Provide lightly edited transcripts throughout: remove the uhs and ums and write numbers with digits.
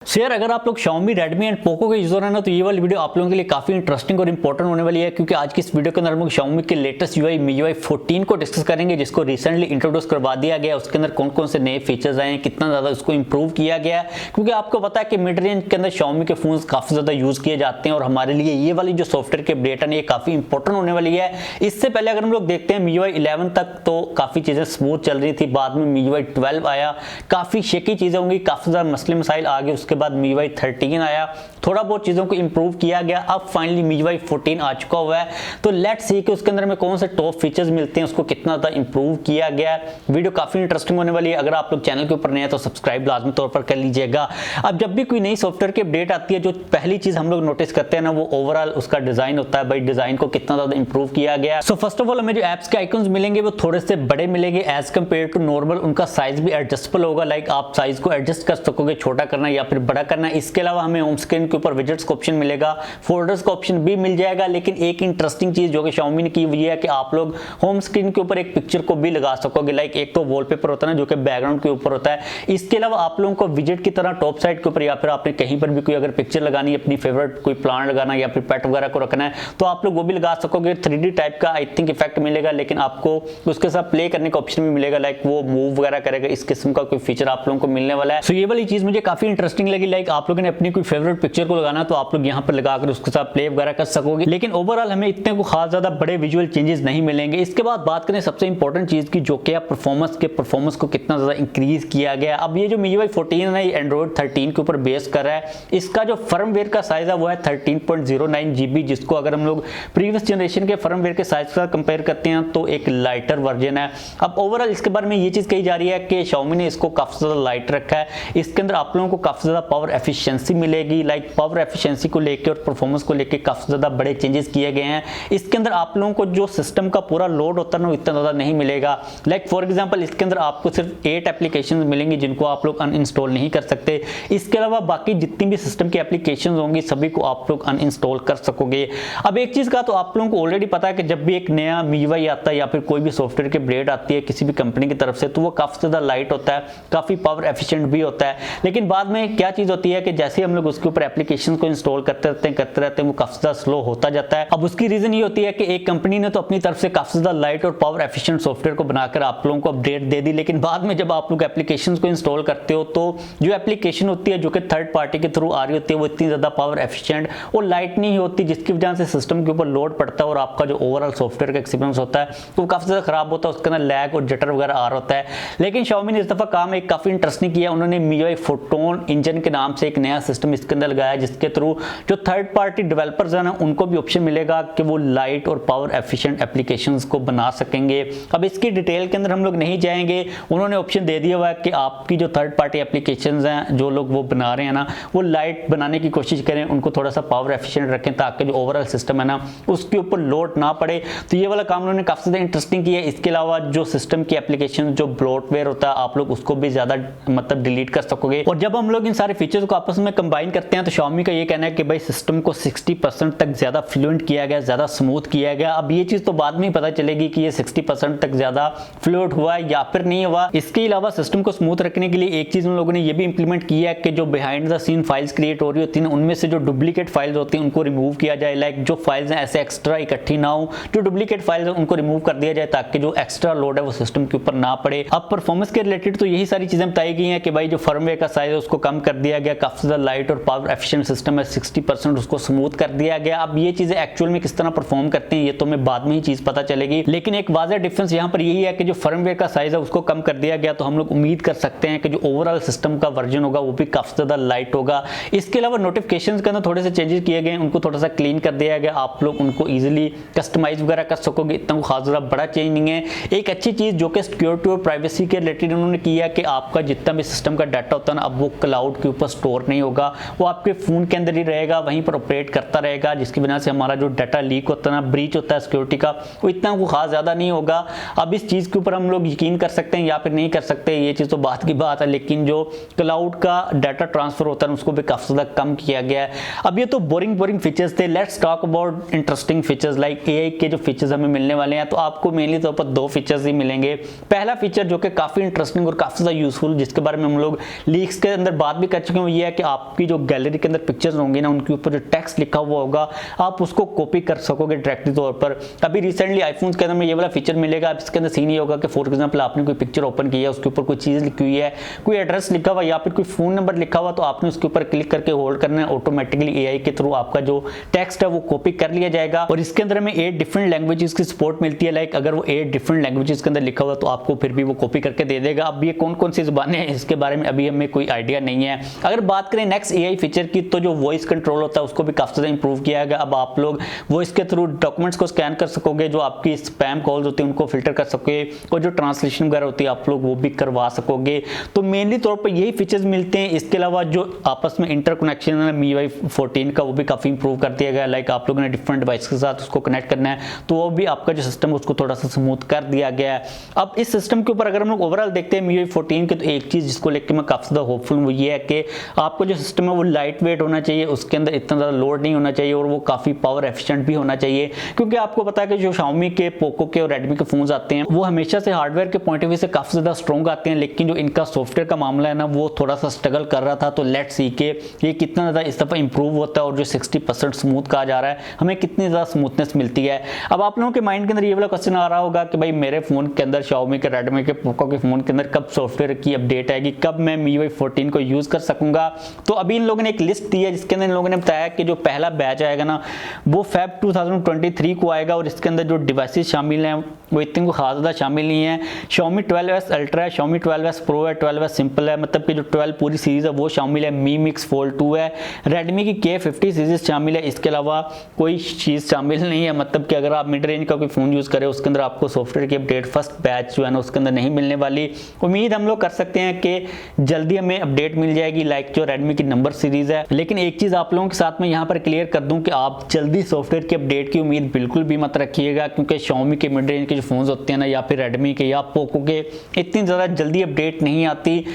Share अगर आप लोग Xiaomi, Redmi एंड Poco के यूजर हैं ना तो ये वाली वीडियो आप लोगों के लिए काफी इंटरेस्टिंग और इंपॉर्टेंट होने वाली है, क्योंकि आज की इस वीडियो के अंदर हम लोग Xiaomi के लेटेस्ट MIUI 14 को डिस्कस करेंगे, जिसको रिसेंटली इंट्रोड्यूस करवा दिया गया। उसके अंदर कौन कौन से नए फीचर्स आए हैं, कितना ज्यादा उसको इंप्रूव किया गया है, क्योंकि आपको पता है कि मिड रेंज के अंदर Xiaomi के फोन काफी ज्यादा यूज किए जाते हैं और हमारे लिए ये वाली जो सॉफ्टवेयर की अपडेट है ये काफी इंपॉर्टेंट होने वाली है। इससे पहले अगर हम लोग देखते हैं MIUI 11 तक तो काफी चीजें स्मूथ चल रही थी, बाद में MIUI 12 आया, काफी शेकी चीजें होंगी, काफी ज्यादा मसले मसाइल आ गए। उसके बाद MIUI 13 आया, थोड़ा बहुत चीजों को इंप्रूव किया गया, अब फाइनली MIUI 14 आ चुका हुआ है। तो लेट्स सी कि उसके अंदर में कौन से टॉप फीचर्स मिलते हैं, उसको कितना ज्यादा इंप्रूव किया गया है। वीडियो काफी इंटरेस्टिंग होने वाली है। अगर आप लोग चैनल के ऊपर नए हैं तो सब्सक्राइब लाजमी तौर पर कर लीजिएगा। अब जब भी कोई नई सॉफ्टवेयर की अपडेट आती है, जो पहली चीज हम लोग नोटिस करते हैं ना, वो ओवरऑल उसका डिजाइन होता है। भाई डिजाइन को कितना ज्यादा इंप्रूव किया गया। सो फर्स्ट ऑफ ऑल हमें जो एप्स के आइकन्स मिलेंगे वो थोड़े से बड़े मिलेंगे एज कम्पेयर टू नॉर्मल। उनका साइज भी एडजस्टेबल होगा, लाइक आप साइज को एडजस्ट कर सकोगे, छोटा करना या फिर बड़ा करना। इसके अलावा हमें होम स्क्रीन के ऊपर विजेट्स का ऑप्शन मिलेगा, फोल्डर्स का ऑप्शन भी मिल जाएगा। लेकिन एक इंटरेस्टिंग चीज जो कि Xiaomi ने की हुई है कि आप लोग होम स्क्रीन के ऊपर एक पिक्चर को भी लगा सकोगे। लाइक एक तो वॉलपेपर होता है ना जो कि बैकग्राउंड के ऊपर होता है, इसके अलावा आप लोगों को विजेट की तरह टॉप साइड के ऊपर या फिर आपने कहीं पर भी कोई अगर पिक्चर लगानी है, अपनी फेवरेट कोई प्लांट लगाना या फिर पेट वगैरह को रखना है तो आप लोग वो भी लगा सकोगे। 3D टाइप का आई थिंक इफेक्ट मिलेगा, लेकिन आपको उसके साथ प्ले करने का ऑप्शन भी मिलेगा, लाइक वो मूव वगैरह करेगा। इस किस्म का कोई फीचर आप लोगों को मिलने वाला है। सो ये वाली चीज मुझे काफी इंटरेस्टिंग लगी। लाइक आप लोगों ने अपनी कोई फेवरेट पिक्चर को लगाना तो आप लोग यहाँ पर लगाकर उसके साथ प्ले वगैरह कर सकोगे। लेकिन ओवरऑल हमें इतने को खास ज्यादा बड़े विजुअल चेंजेस नहीं मिलेंगे। इसके बाद बात करें सबसे इंपॉर्टेंट चीज की, जो कि परफॉर्मेंस को कितना ज्यादा इंक्रीज किया गया। अब ये जो MIUI 14 है एंड्रॉइड 13 के ऊपर बेस कर रहा है। इसका जो फर्मवेयर का साइज है वो है 13.09 GB, जिसको अगर हम लोग प्रीवियस जनरेशन के फर्मवेयर के साइज के साथ कंपेयर करते हैं तो एक लाइटर वर्जन है। अब ओवरऑल इसके बारे में ये चीज कही जा रही है कि Xiaomi ने इसको काफी ज्यादा लाइट रखा है। इसके अंदर आप लोगों को काफी ज्यादा पावर एफिशिएंसी मिलेगी। लाइक पावर एफिशिएंसी को लेकर और परफॉर्मेंस को लेकर काफी ज्यादा बड़े चेंजेस किए गए हैं। इसके अंदर आप लोगों को जो सिस्टम का पूरा लोड होता है ना इतना ज्यादा नहीं मिलेगा। लाइक फॉर एग्जांपल इसके अंदर आपको सिर्फ 8 एप्लीकेशंस मिलेंगी जिनको आप लोग अनइंस्टॉल नहीं कर सकते। इसके अलावा बाकी जितनी भी सिस्टम की एप्लीकेशंस होंगी सभी को आप लोग अनइंस्टॉल कर सकोगे। अब एक चीज का तो आप लोगों को ऑलरेडी पता है कि जब भी एक नया MIUI आता है या फिर कोई भी सॉफ्टवेयर की अपडेट आती है किसी भी कंपनी की तरफ से, तो वो काफी ज्यादा लाइट होता है, काफी पावर एफिशिएंट भी होता है। लेकिन बाद में क्या चीज होती है कि जैसे हम लोग उसके ऊपर एप्लीकेशन को इंस्टॉल करते रहते हैं वो काफी ज्यादा स्लो होता जाता है। अब उसकी रीजन ये होती है कि एक कंपनी ने तो अपनी तरफ से काफी ज्यादा लाइट और पावर एफिशिएंट सॉफ्टवेयर को बनाकर आप लोगों को अपडेट दे दी, लेकिन बाद में जब आप लोग एप्लीकेशन को इंस्टॉल करते हो तो जो एप्लीकेशन होती है जो कि थर्ड पार्टी के थ्रू आ रही होती है वो इतनी ज्यादा पावर एफिशिएंट और लाइट नहीं होती, जिसकी वजह से सिस्टम के ऊपर लोड पड़ता है और आपका जो ओवरऑल सॉफ्टवेयर का एक्सपीरियंस होता है वो काफी ज्यादा खराब होता है। उसके अंदर लैग और जटर वगैरह आ रहा होता है। लेकिन Xiaomi ने इस दफा काम एक काफी इंटरेस्टिंग किया। उन्होंने MIUI फोटोन इंजन के नाम से एक नया सिस्टम इसके अंदर लगाया, जिसके थ्रू जो थर्ड पार्टी डेवलपर्स हैं ना उनको भी ऑप्शन मिलेगा कि वो लाइट और पावर एफिशिएंट एप्लीकेशंस को बना सकेंगे। अब इसकी डिटेल के अंदर हम लोग नहीं जाएंगे। उन्होंने ऑप्शन दे दिया हुआ है कि आपकी जो थर्ड पार्टी एप्लीकेशंस हैं जो लोग वो बना रहे हैं ना वो लाइट बनाने की कोशिश करें, उनको थोड़ा सा पावर एफिशिएंट रखें ताकि जो ओवरऑल सिस्टम है ना उसके ऊपर लोड ना पड़े। तो ये वाला काम उन्होंने काफी ज्यादा इंटरेस्टिंग किया है। इसके अलावा जो सिस्टम की एप्लीकेशन जो ब्लोटवेयर होता है आप लोग उसको भी ज्यादा मतलब डिलीट कर सकोगे। और जब हम लोग इन सारे फीचर्स को आपस में कंबाइन करते हैं तो Xiaomi का ये कहना है कि भाई सिस्टम को 60% तक ज्यादा फ्लुएंट किया गया, ज्यादा स्मूथ किया गया। अब ये चीज तो बाद में ही पता चलेगी कि ये 60% तक ज्यादा फ्लुएंट हुआ है या फिर नहीं हुआ। इसके अलावा सिस्टम को स्मूथ रखने के लिए एक चीज उन लोगों ने ये भी इंप्लीमेंट किया है कि जो behind the scene files create हो रही होती है उनमें से जो डुप्लीकेट फाइल्स होती हैं उनको रिमूव किया जाए। लाइक जो फाइल्स हैं ऐसे एक्स्ट्रा इकट्ठी ना हो, जो डुप्लीकेट फाइल्स हैं उनको रिमूव कर दिया जाए ताकि जो एक्स्ट्रा लोड है वो सिस्टम के ऊपर ना पड़े। अब परफॉर्मेंस के रिलेटेड तो यही सारी चीजें बताई गई हैं कि भाई जो फर्मवेयर का साइज है उसको कम कर दिया गया, काफी ज्यादा लाइट और पावर एफिशिएंट सिस्टम है, 60% उसको स्मूथ कर दिया गया। अब ये चीजें एक्चुअल में किस तरह परफॉर्म करते हैं ये तो हमें बाद में ही चीज पता चलेगी। लेकिन एक वाज़ेह डिफरेंस यहाँ पर यही है कि जो फर्मवेयर का साइज है उसको कम कर दिया गया, तो हम लोग उम्मीद कर सकते हैं कि जो ओवरऑल सिस्टम का वर्जन होगा वो भी काफी ज्यादा लाइट होगा। इसके अलावा नोटिफिकेशंस के अंदर थोड़े से चेंजेस किए गए, उनको थोड़ा सा क्लीन कर दिया गया। आप लोग उनको इजीली कस्टमाइज वगैरह कर सकोगे, इतना खास ज्यादा बड़ा चेंज नहीं है। एक अच्छी चीज जो कि सिक्योरिटी और प्राइवेसी के रिलेटेड उन्होंने किया कि आपका जितना भी सिस्टम का डाटा होता है ना अब वो क्लाउड के ऊपर स्टोर नहीं होगा, वो आपके फोन के अंदर ही रहेगा, वहीं पर ऑपरेट करता रहेगा, जिसकी वजह से हमारा जो डाटा लीक होता है ना, ब्रीच होता है सिक्योरिटी का, वो इतना को खास ज्यादा नहीं होगा। अब इस चीज के ऊपर हम लोग यकीन कर सकते हैं या फिर नहीं कर सकते, ये चीज तो बात की बात है। लेकिन जो क्लाउड का डाटा ट्रांसफर होता है उसको भी काफी ज्यादा कम किया गया है। अब ये तो बोरिंग फीचर्स थे। Let's talk about interesting features. Like AI के जो फीचर्स हमें मिलने वाले हैं तो आपको मेनली तौर पर 2 फीचर्स ही मिलेंगे। पहला फीचर जो कि काफी इंटरेस्टिंग और काफी ज्यादा यूजफुल, जिसके बारे में हम लोग लीक्स के अंदर बात भी कर चुके हैं वो ये है कि आपकी जो गैलरी के अंदर पिक्चर्स होंगी ना, उनके ऊपर जो टेक्स्ट लिखा हुआ होगा आप उसको कॉपी कर सकोगे डायरेक्टली तौर पर। अभी रिसेंटली आईफोन्स के अंदर में ये वाला फीचर मिलेगा। इसके अंदर सीन ये होगा कि फॉर एग्जांपल आपने कोई पिक्चर ओपन की है, उसके ऊपर कोई चीज़ लिखी हुई है, कोई एड्रेस लिखा हुआ या फिर कोई फोन नंबर लिखा हुआ, तो आपने उसके ऊपर क्लिक करके होल्ड करना है। ऑटोमेटिकली एआई के थ्रू आपका जो टेक्स्ट है वो कॉपी कर लिया जाएगा। और इसके अंदर में 8 डिफरेंट लैंग्वेजेस की सपोर्ट मिलती है। लाइक अगर वो 8 डिफरेंट लैंग्वेजेस के अंदर लिखा हुआ तो आपको फिर भी वो कॉपी करके दे देगा। अब ये कौन कौन सी जुबानें हैं इसके बारे में अभी हमें कोई आइडिया नहीं है। अगर बात करें नेक्स्ट एआई फीचर की, तो जो वॉइस कंट्रोल होता है उसको भी काफी ज्यादा इंप्रूव किया गया। अब आप लोग वॉइस के थ्रू डॉक्यूमेंट्स को स्कैन कर सकोगे, जो आपकी स्पैम कॉल्स होती है उनको फिल्टर कर सकोगे, और जो ट्रांसलेशन वगैरह होती है आप लोग वो भी करवा सकोगे। तो मेनली तौर पर यही फीचर्स मिलते हैं। इसके अलावा जो आपस में इंटरकनेक्शन है MIUI 14 का वो भी काफी इंप्रूव कर दिया गया। लाइक आप लोगों ने डिफरेंट डिवाइस के साथ उसको कनेक्ट करना है तो वो भी आपका जो सिस्टम है उसको थोड़ा सा स्मूथ कर दिया गया है। अब इस सिस्टम के ऊपर अगर हम लोग ओवरऑल देखते हैं MIUI 14 के, तो एक चीज जिसको लेकर मैं काफी ज्यादा होपफुल हूँ वो ये है कि आपको जो सिस्टम है वो लाइट वेट होना चाहिए, उसके अंदर इतना ज्यादा लोड नहीं होना चाहिए, और वो काफी पावर एफिशिएंट भी होना चाहिए। क्योंकि आपको पता है कि जो Xiaomi के, पोको के और Redmi के फोन्स आते हैं वो हमेशा से हार्डवेयर के पॉइंट ऑफ व्यू से काफी ज्यादा स्ट्रॉन्ग आते हैं, लेकिन जो इनका सॉफ्टवेयर का मामला है ना वो थोड़ा सा स्ट्रगल कर रहा था। तो लेट्स सी के ये कितना ज्यादा इस दफा इंप्रूव होता है, और जो 60% स्मूथ कहा जा रहा है हमें कितनी ज्यादा स्मूथनेस मिलती है। अब आप लोगों के माइंड के अंदर ये वाला क्वेश्चन आ रहा होगा कि भाई मेरे फोन के अंदर, Xiaomi के, Redmi के, पोको के फोन के अंदर कब सॉफ्टवेयर की अपडेट आएगी, कब मैं MIUI 14 को यूज कर सकूंगा। तो अभी इन लोगों ने एक लिस्ट दी है जिसके अंदर इन लोगों ने बताया कि जो पहला बैच आएगा ना वो Feb 2023 को आएगा, और इसके अंदर जो डिवाइसेस शामिल हैं वो इतने को खास ज्यादा शामिल नहीं है। Xiaomi 12S Ultra है, Xiaomi 12S Pro है, 12S Simple है, मतलब कि जो 12 पूरी सीरीज है वो शामिल है। Mi Mix Fold 2 है, Redmi की K50 सीरीज शामिल है। इसके अलावा कोई चीज शामिल नहीं है, मतलब कि अगर आप मिड रेंज का कोई फोन यूज करें उसके अंदर आपको सॉफ्टवेयर की अपडेट फर्स्ट बैच जो है ना उसके अंदर नहीं मिलने वाली। उम्मीद हम लोग कर सकते हैं कि जल्दी हमें अपडेट मिल जाएगी, लाइक जो Redmi की नंबर सीरीज है। लेकिन एक चीज आप लोगों के साथ में यहाँ पर क्लियर कर दूं कि आप जल्दी सॉफ्टवेयर की अपडेट की उम्मीद बिल्कुल भी मत रखिएगा, क्योंकि Xiaomi के मिड रेंज के जो फोन्स होते हैं ना, या फिर Redmi के या पोको के, इतनी ज़्यादा जल्दी अपडेट नहीं आती।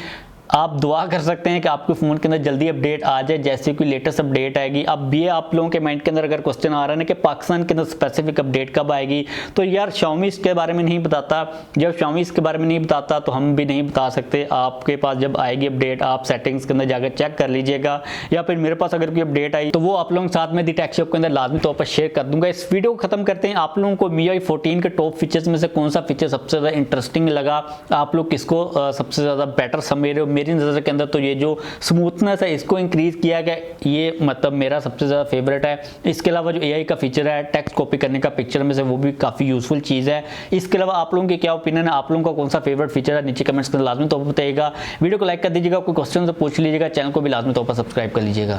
आप दुआ कर सकते हैं कि आपके फ़ोन के अंदर जल्दी अपडेट आ जाए जैसे कोई लेटेस्ट अपडेट आएगी। अब ये आप लोगों के माइंड के अंदर अगर क्वेश्चन आ रहा है ना कि पाकिस्तान के अंदर स्पेसिफिक अपडेट कब आएगी, तो यार Xiaomi इसके बारे में नहीं बताता। जब Xiaomi इसके बारे में नहीं बताता तो हम भी नहीं बता सकते। आपके पास जब आएगी अपडेट आप सेटिंग्स के अंदर जाकर चेक कर लीजिएगा, या फिर मेरे पास अगर कोई अपडेट आई तो वो आप लोगों के साथ में दी टेक शॉप के अंदर लाजमी तौर पर शेयर कर दूंगा। इस वीडियो को खत्म करते हैं। आप लोगों को MIUI 14 के टॉप फीचर्स में से कौन सा फीचर सबसे ज़्यादा इंटरेस्टिंग लगा, आप लोग किसको सबसे ज़्यादा बेटर समझ रहे हो? मेरी नज़र के अंदर तो ये जो स्मूथनेस है इसको इंक्रीज किया गया, ये मतलब मेरा सबसे ज़्यादा फेवरेट है। इसके अलावा जो AI का फीचर है टेक्स्ट कॉपी करने का पिक्चर में से, वो भी काफ़ी यूजफुल चीज़ है। इसके अलावा आप लोगों की क्या ओपिनियन है, आप लोगों का कौन सा फेवरेट फीचर है, नीचे कमेंट्स में लाजमी तौर पर बताइएगा। वीडियो को लाइक कर दीजिएगा, कोई क्वेश्चन तो पूछ लीजिएगा, चैनल को भी लाजमी तौर पर सब्सक्राइब कर लीजिएगा।